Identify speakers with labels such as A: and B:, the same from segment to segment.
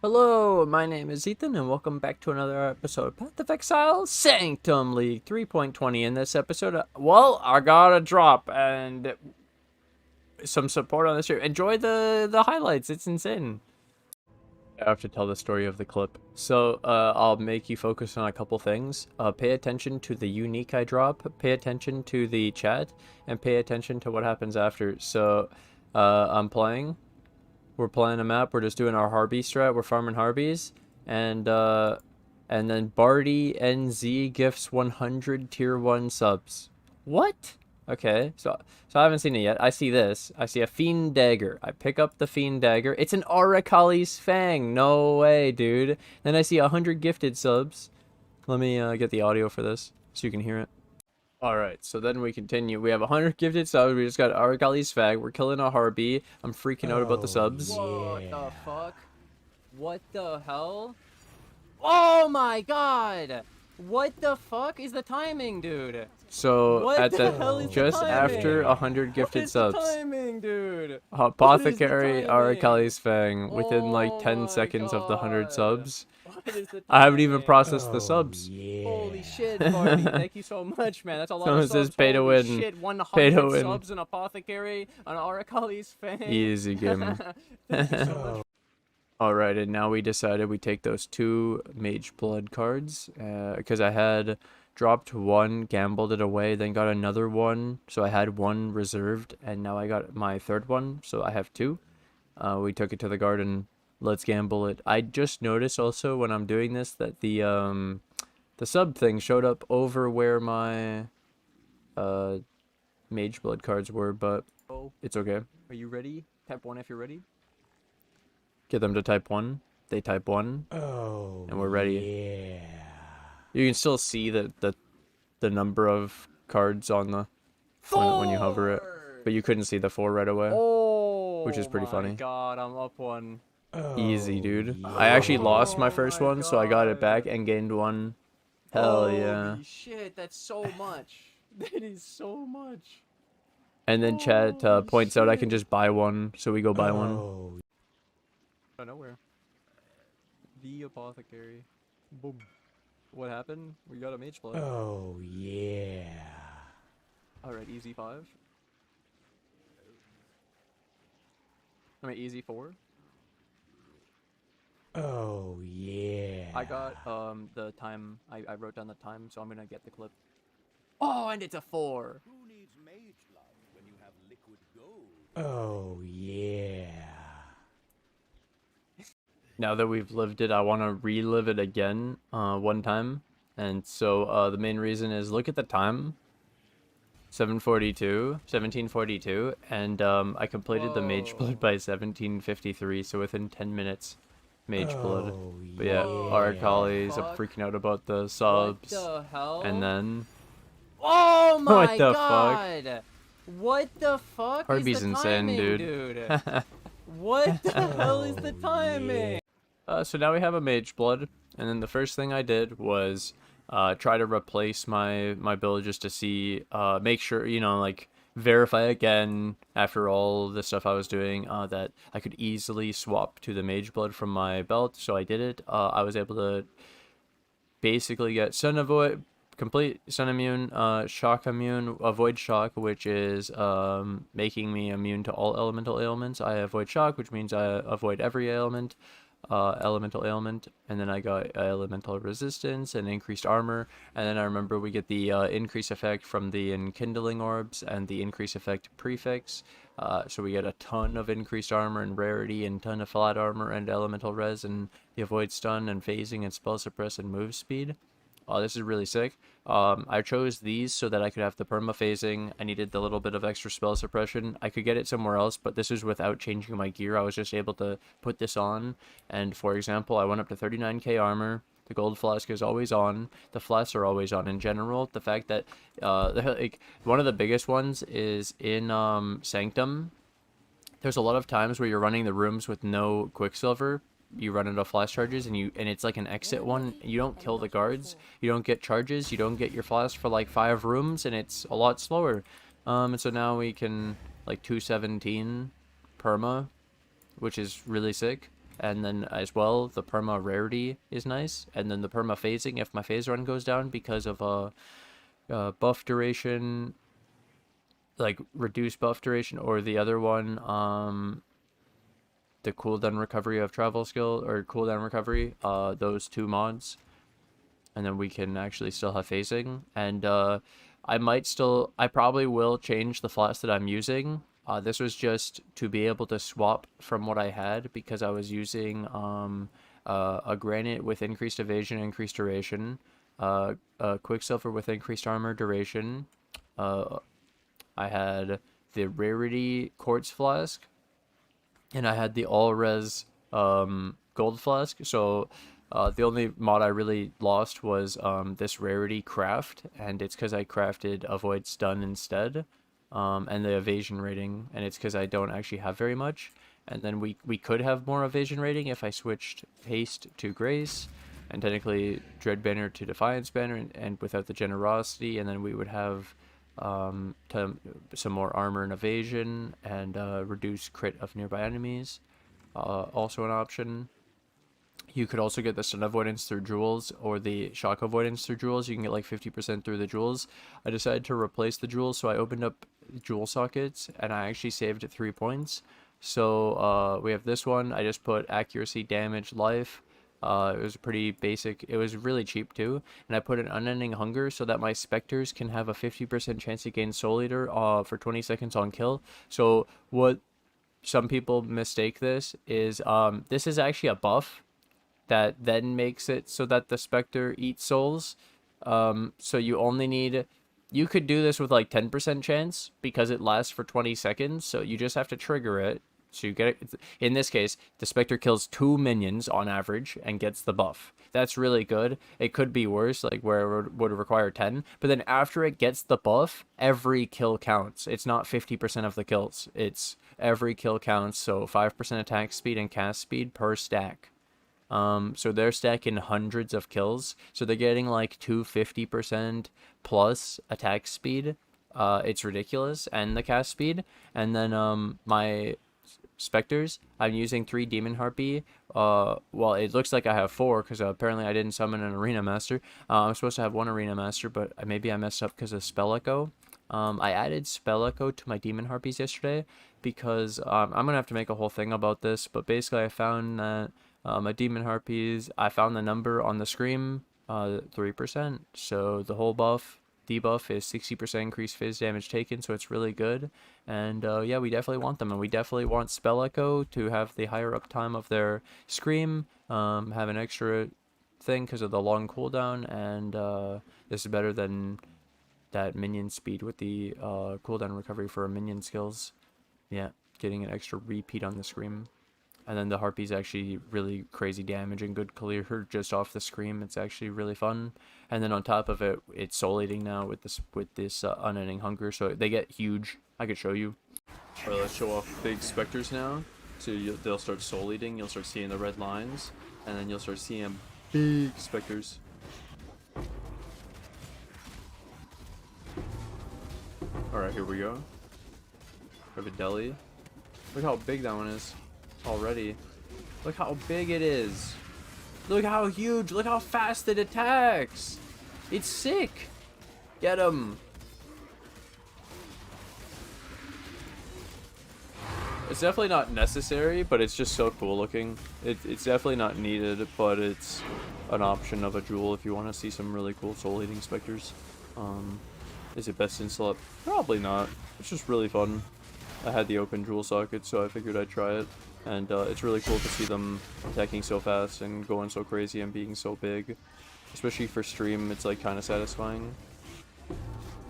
A: Hello, my name is Ethan, and welcome back to another episode of Path of Exile Sanctum League 3.20. In this episode, I got a drop and some support on this year. Enjoy the highlights, it's insane. I have to tell the story of the clip. So, I'll make you focus on a couple things. Pay attention to the unique I drop, pay attention to the chat, and pay attention to what happens after. So, I'm playing. We're playing a map. We're just doing our harpy strat. We're farming harpies, and then Barty NZ gifts 100 tier 1 subs. What? Okay, so I haven't seen it yet. I see this. I see a fiend dagger. I pick up the fiend dagger. It's an Arakali's fang. No way, dude. Then I see 100 gifted subs. Let me get the audio for this so you can hear it. Alright, so then we continue. We have 100 gifted subs. We just got Argali's Fag. We're killing a harpy. I'm freaking out about the subs. What the fuck? What the hell? Oh my god! What the fuck is the timing, dude? So
B: What
A: at
B: the hell is the
A: just
B: timing?
A: after 100 gifted subs,
B: What is the timing, dude?
A: Apothecary
B: timing?
A: Argali's Fang within like 10 seconds of the 100
B: God.
A: subs.
B: What is the
A: I haven't even
B: timing?
A: processed the subs.
B: Holy shit, Barty. Thank you so much, man. That's a lot
A: Someone
B: of
A: says
B: subs.
A: pay to
B: Holy
A: win.
B: shit, 100
A: Pay to win.
B: subs, an Apothecary, an Aracali's Fang.
A: Easy game.
B: Thank you so much.
A: Alright, and now we decided we take those two Mageblood cards, because I had dropped one, gambled it away, then got another one, so I had one reserved, and now I got my third one, so I have two. We took it to the garden. Let's gamble it. I just noticed also when I'm doing this that the sub thing showed up over where my Mageblood cards were, but it's okay.
B: Are you ready? Tap 1 if you're ready.
A: Get them to type 1. They type 1.
C: Oh,
A: and we're ready.
C: Yeah.
A: You can still see the number of cards on the when you hover it, but you couldn't see the 4 right away.
B: Oh,
A: Which is pretty funny.
B: my god, I'm up one.
A: Easy, dude.
C: yeah.
A: I actually lost my first
B: my
A: one, so I got it
B: God.
A: back and gained one. Hell yeah.
B: Holy shit, that's so much. That is so much.
A: And then chat
B: Holy
A: points out I can
B: shit.
A: just buy one, so we go buy one.
C: Oh,
B: Out of nowhere. The Apothecary. Boom. What happened? We got a Mageblood.
C: oh, yeah.
B: Alright, easy 5. I mean, easy 4.
C: Oh, yeah.
B: I got the time. I wrote down the time, so I'm gonna get the clip. Oh, and it's a 4.
D: Who needs mage blood when you have liquid gold?
C: Oh, yeah.
A: Now that we've lived it, I want to relive it again one time. And so the main reason is look at the time. 1742, and I completed the Mageblood by 1753, so within 10 minutes, Mageblood.
C: Oh,
A: But yeah, Arakalis, I'm
B: fuck?
A: freaking out about the subs.
B: What the hell?
A: And then
B: Oh my
A: What the fuck?
B: god! What the fuck
A: Harpy's
B: is the
A: insane,
B: timing,
A: dude.
B: What the hell is the timing?
A: So now we have a Mageblood, and then the first thing I did was try to replace my build just to see, make sure, you know, like verify again after all the stuff I was doing that I could easily swap to the Mageblood from my belt. So I did it. I was able to basically get Sun Avoid, complete Sun Immune, Shock Immune, Avoid Shock, which is making me immune to all elemental ailments. I avoid Shock, which means I avoid every ailment. Elemental ailment, and then I got elemental resistance and increased armor, and then I remember we get the increase effect from the enkindling orbs and the increase effect prefix, so we get a ton of increased armor and rarity and ton of flat armor and elemental res and the avoid stun and phasing and spell suppress and move speed. This is really sick. I chose these so that I could have the perma phasing. I needed the little bit of extra spell suppression. I could get it somewhere else, but this is without changing my gear. I was just able to put this on. And for example, I went up to 39k armor. The gold flask is always on. The flasks are always on in general. The fact that like one of the biggest ones is in Sanctum. There's a lot of times where you're running the rooms with no Quicksilver. You run into flash charges and it's like an exit one. You don't kill the guards, you don't get charges, you don't get your flash for like 5 rooms, and it's a lot slower. And so now we can like 217 perma, which is really sick. and then as well the perma rarity is nice, and then the perma phasing if my phase run goes down because of buff duration, like reduced buff duration, or the other one, the cooldown recovery of travel skill or cooldown recovery, those two mods, and then we can actually still have phasing. And I probably will change the flats that I'm using. This was just to be able to swap from what I had, because I was using a granite with increased evasion, increased duration, a quicksilver with increased armor duration. I had the rarity quartz flask, and I had the all res gold flask. So the only mod I really lost was this rarity craft, and it's because I crafted avoid stun instead, and the evasion rating, and it's because I don't actually have very much. And then we could have more evasion rating if I switched haste to grace, and technically dread banner to defiance banner, and without the generosity, and then we would have some more armor and evasion, and reduce crit of nearby enemies. Also an option. You could also get the stun avoidance through jewels, or the shock avoidance through jewels. You can get like 50% through the jewels. I decided to replace the jewels, so I opened up jewel sockets, and I actually saved 3 points. So we have this one. I just put accuracy, damage, life. It was pretty basic. It was really cheap too. And I put an unending hunger so that my specters can have a 50% chance to gain soul eater for 20 seconds on kill. So what some people mistake this is this is actually a buff that then makes it so that the specter eats souls. So you only need, you could do this with like 10% chance because it lasts for 20 seconds. So you just have to trigger it. So you get it. In this case, the Spectre kills 2 minions on average and gets the buff. That's really good. It could be worse, like where it would require 10. But then after it gets the buff, every kill counts. It's not 50% of the kills. It's every kill counts. So 5% attack speed and cast speed per stack. So they're stacking hundreds of kills. So they're getting like 250% plus attack speed. It's ridiculous. And the cast speed. And then my specters, I'm using 3 demon harpy. Well, it looks like I have 4 because apparently I didn't summon an arena master. I'm supposed to have 1 arena master, but maybe I messed up because of spell echo. I added spell echo to my demon harpies yesterday because I'm gonna have to make a whole thing about this, but basically I found that my demon harpies, I found the number on the scream, 3%. So the whole debuff is 60% increased phase damage taken, so it's really good. And yeah, we definitely want them, and we definitely want spell echo to have the higher uptime of their scream, have an extra thing because of the long cooldown, and this is better than that minion speed with the cooldown recovery for minion skills. Yeah, getting an extra repeat on the scream. And then the harpy's actually really crazy damage and good clear just off the scream. It's actually really fun. And then on top of it, it's soul eating now with this unending hunger, so they get huge. I could show you. Alright, let's show off big specters now. So they'll start soul eating. You'll start seeing the red lines, and then you'll start seeing big specters. Alright, here we go. We have a deli. Look how big that one is. Already. Look how big it is. Look how huge. Look how fast it attacks. It's sick. Get him. It's definitely not necessary, but it's just so cool looking. It's definitely not needed, but it's an option of a jewel if you want to see some really cool soul eating specters. Is it best in slot? Probably not. It's just really fun. I had the open jewel socket, so I figured I'd try it. And it's really cool to see them attacking so fast and going so crazy and being so big. Especially for stream, it's like kind of satisfying.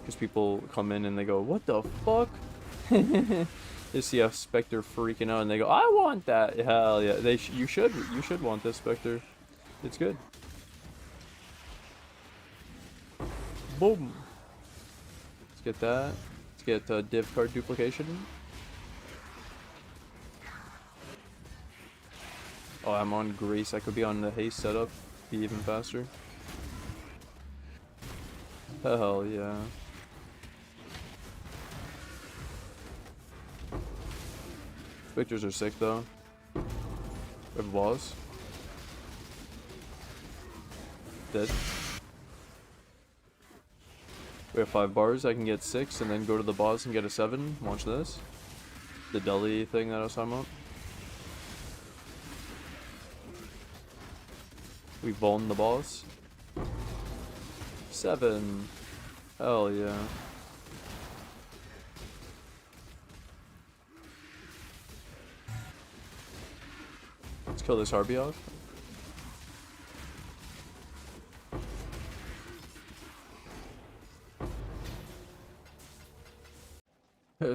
A: Because people come in and they go, what the fuck? They see a Spectre freaking out and they go, I want that! Hell yeah, you should want this Spectre. It's good. Boom! Let's get that. Let's get div card duplication. Oh, I'm on Grace. I could be on the haste setup. Be even faster. Hell yeah. Spectres are sick though. We have a boss. Dead. We have 5 bars. I can get 6 and then go to the boss and get a 7. Watch this. The deli thing that I was talking about. We vuln the boss. 7. Hell yeah. Let's kill this harpy off.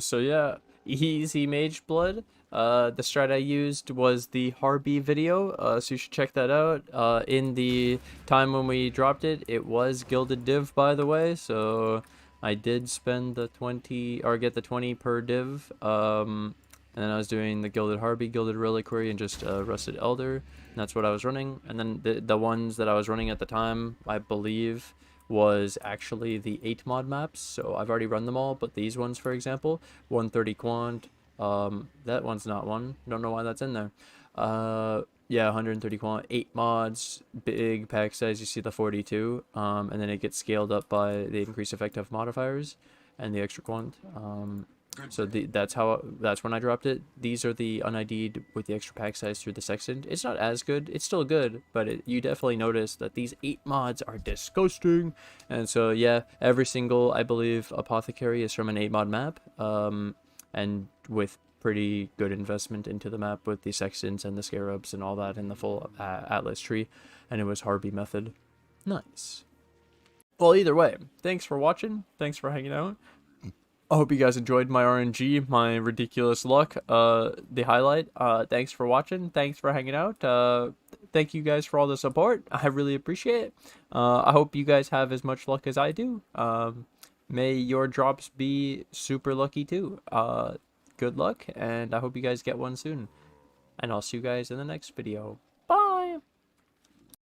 A: So yeah, easy Mageblood. The strat I used was the harpy video, so you should check that out. In the time when we dropped it, it was gilded div, by the way, so I did spend the 20, or get the 20 per div. And then I was doing the gilded harpy, gilded reliquary, and just rusted elder, and that's what I was running. And then the ones that I was running at the time, I believe, was actually the 8 mod maps, so I've already run them all, but these ones, for example, 130 quant, that one's not one, don't know why that's in there. Yeah, 130 quant, 8 mods, big pack size, you see the 42, and then it gets scaled up by the increased effective modifiers and the extra quant. So that's when I dropped it. These are the un-ID'd with the extra pack size through the Sanctum. It's not as good. It's still good, but you definitely notice that these 8 mods are disgusting. And so yeah, every single, I believe, apothecary is from an 8 mod map, and with pretty good investment into the map with the sextants and the scarabs and all that in the full atlas tree, and it was harpy method. Nice. Well, either way, thanks for watching. Thanks for hanging out. I hope you guys enjoyed my RNG, my ridiculous luck, the highlight. Thanks for watching. Thanks for hanging out. Thank you guys for all the support. I really appreciate it. I hope you guys have as much luck as I do. May your drops be super lucky too. Good luck, and I hope you guys get one soon. And I'll see you guys in the next video.